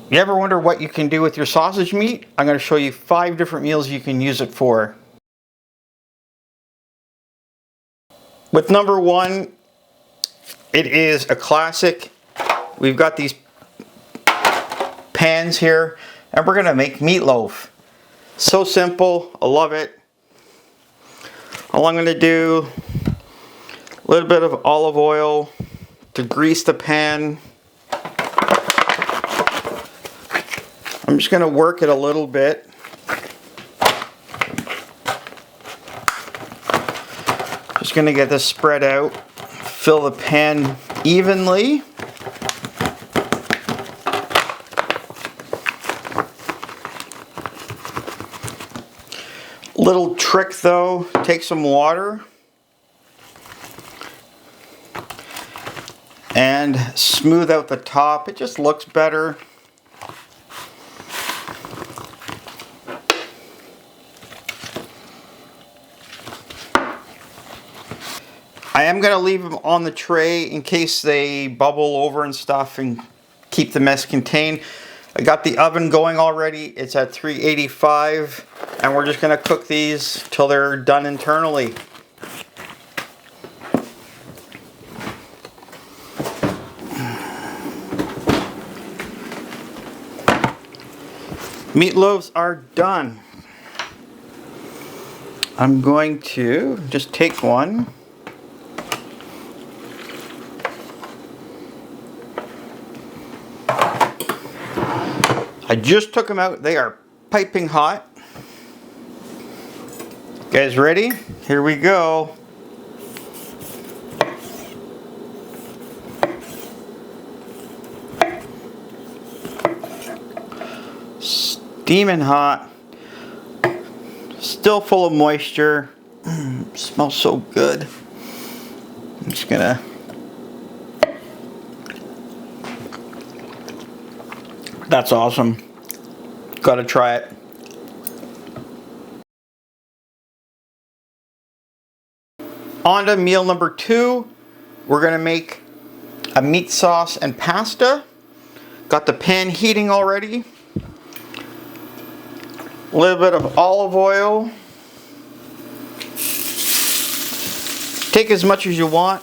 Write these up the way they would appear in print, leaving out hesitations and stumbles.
You ever wonder what you can do with your sausage meat? I'm going to show you 5 different meals you can use it for. With number 1, it is a classic. We've got these pans here, and we're going to make meatloaf. So simple, I love it. All I'm going to do, a little bit of olive oil to grease the pan. I'm just going to work it a little bit. Just going to get this spread out. Fill the pan evenly. Little trick though, take some water and smooth out the top. It just looks better. I am going to leave them on the tray in case they bubble over and stuff and keep the mess contained. I got the oven going already. It's at 385 and we're just going to cook these till they're done internally. Meatloaves are done. I'm going to just take one. I just took them out. They are piping hot. You guys ready? Here we go. Steaming hot. Still full of moisture. Smells so good. I'm just gonna That's awesome. Gotta try it. On to meal number 2. We're gonna make a meat sauce and pasta. Got the pan heating already. A little bit of olive oil. Take as much as you want.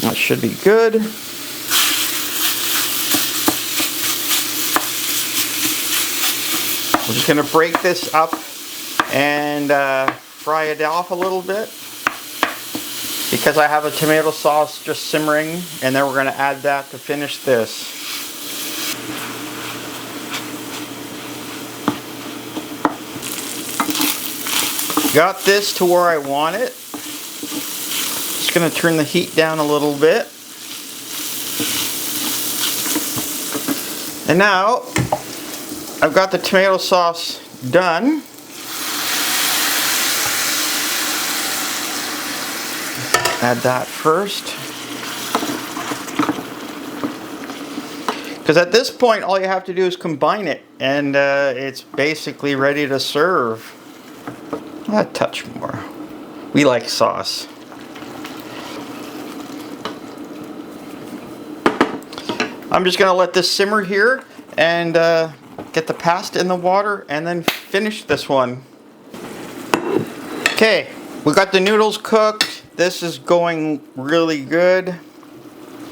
That should be good. We're just going to break this up and fry it off a little bit because I have a tomato sauce just simmering, and then we're going to add that to finish this. Got this to where I want it. Just going to turn the heat down a little bit. And now I've got the tomato sauce done. Add that first. Because at this point all you have to do is combine it and it's basically ready to serve. A touch more. We like sauce. I'm just going to let this simmer here and get the pasta in the water and then finish this one. Okay, we got the noodles cooked. This is going really good.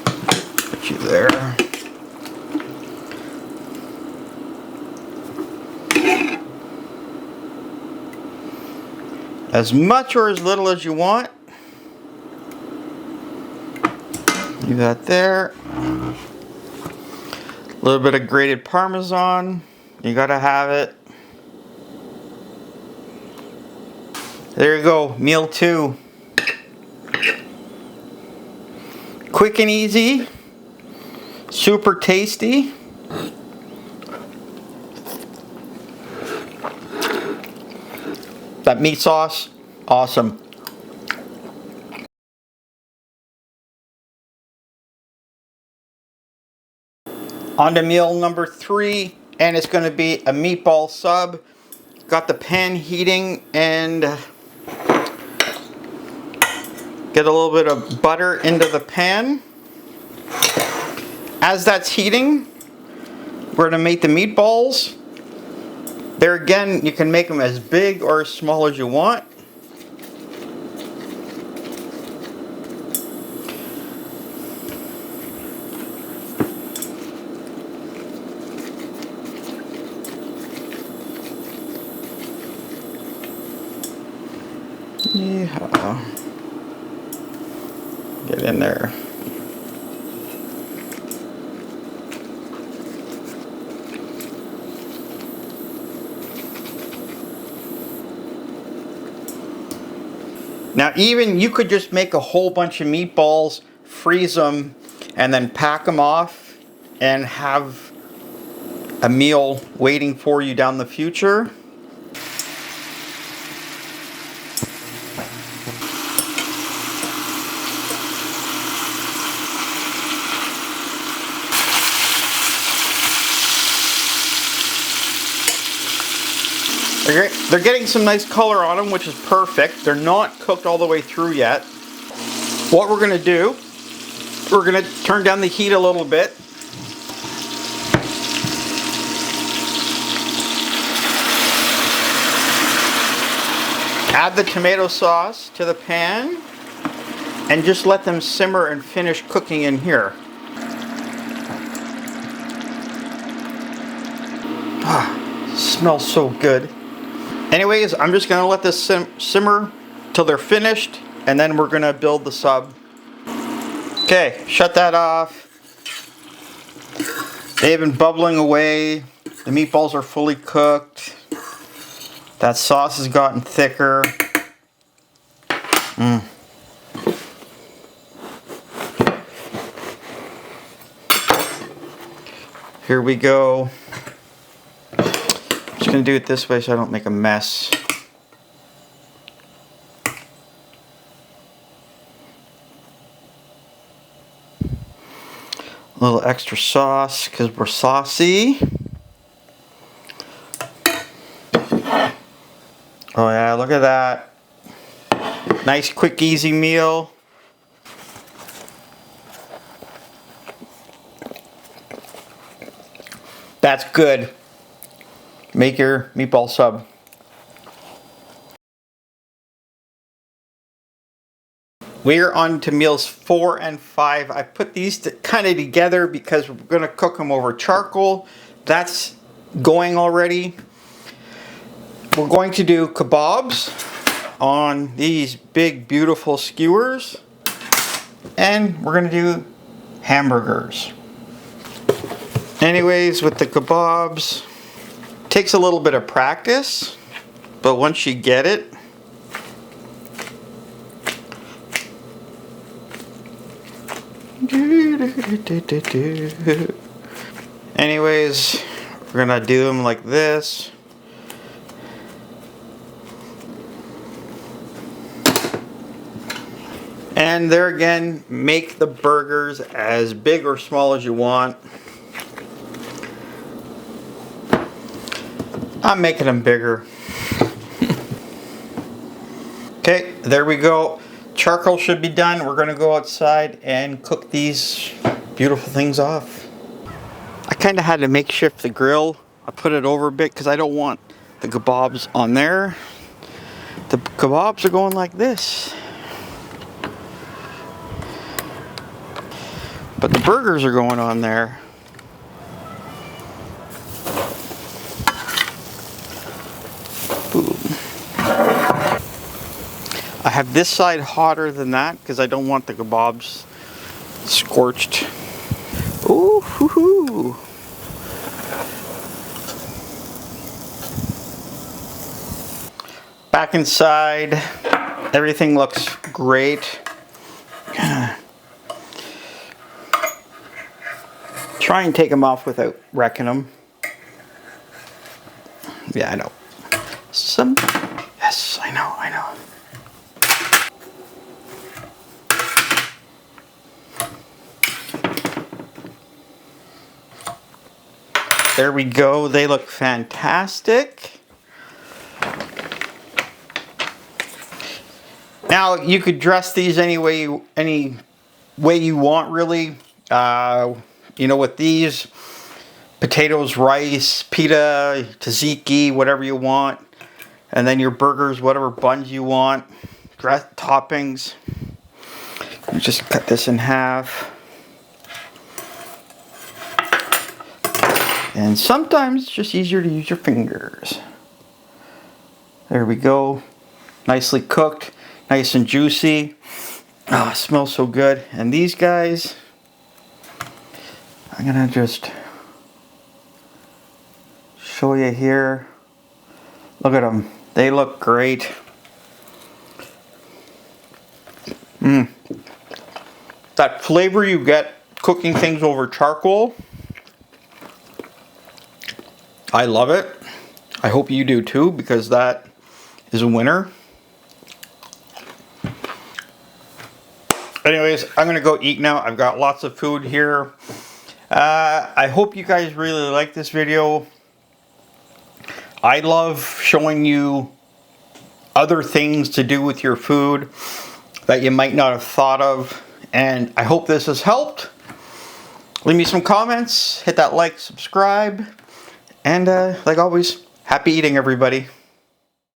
Put you there. As much or as little as you want. Leave that there. A little bit of grated Parmesan. You gotta have it. There you go, meal 2. Quick and easy. Super tasty. That meat sauce, awesome. On to meal number 3, and it's going to be a meatball sub. Got the pan heating and get a little bit of butter into the pan. As that's heating, we're gonna make the meatballs. There again, you can make them as big or as small as you want. Yeah. Get in there. Now even you could just make a whole bunch of meatballs, freeze them, and then pack them off and have a meal waiting for you down the future. They're getting some nice color on them, which is perfect. They're not cooked all the way through yet. What we're gonna do, we're gonna turn down the heat a little bit. Add the tomato sauce to the pan and just let them simmer and finish cooking in here. Ah, smells so good. Anyways, I'm just gonna let this simmer till they're finished, and then we're gonna build the sub. Okay, shut that off. They've been bubbling away. The meatballs are fully cooked. That sauce has gotten thicker. Here we go. I'm just gonna do it this way so I don't make a mess. A little extra sauce because we're saucy. Oh yeah, look at that. Nice, quick, easy meal. That's good. Make your meatball sub. We're on to meals 4 and 5. I put these kind of together because we're going to cook them over charcoal. That's going already. We're going to do kebabs on these big, beautiful skewers. And we're going to do hamburgers. Anyways, with the kebabs, takes a little bit of practice, but once you get it, anyways, we're gonna do them like this. And there again, make the burgers as big or small as you want. I'm making them bigger. Okay, there we go. Charcoal should be done. We're gonna go outside and cook these beautiful things off. I kind of had to makeshift the grill. I put it over a bit because I don't want the kebabs on there. The kebabs are going like this. But the burgers are going on there. Boom. I have this side hotter than that because I don't want the kebabs scorched. Ooh, hoo, hoo. Back inside, everything looks great. Try and take them off without wrecking them. Yeah, I know. Yes, I know. There we go. They look fantastic. Now you could dress these any way you want, really. you know, with these, potatoes, rice, pita, tzatziki, whatever you want. And then your burgers, whatever buns you want. Toppings. You just cut this in half. And sometimes it's just easier to use your fingers. There we go. Nicely cooked. Nice and juicy. Oh, it smells so good. And these guys, I'm gonna just show you here. Look at them. They look great. That flavor you get cooking things over charcoal, I love it. I hope you do too, because that is a winner. Anyways, I'm gonna go eat now. I've got lots of food here. I hope you guys really like this video. I love showing you other things to do with your food that you might not have thought of, and I hope this has helped. Leave me some comments, hit that like, subscribe, and like always, happy eating, everybody.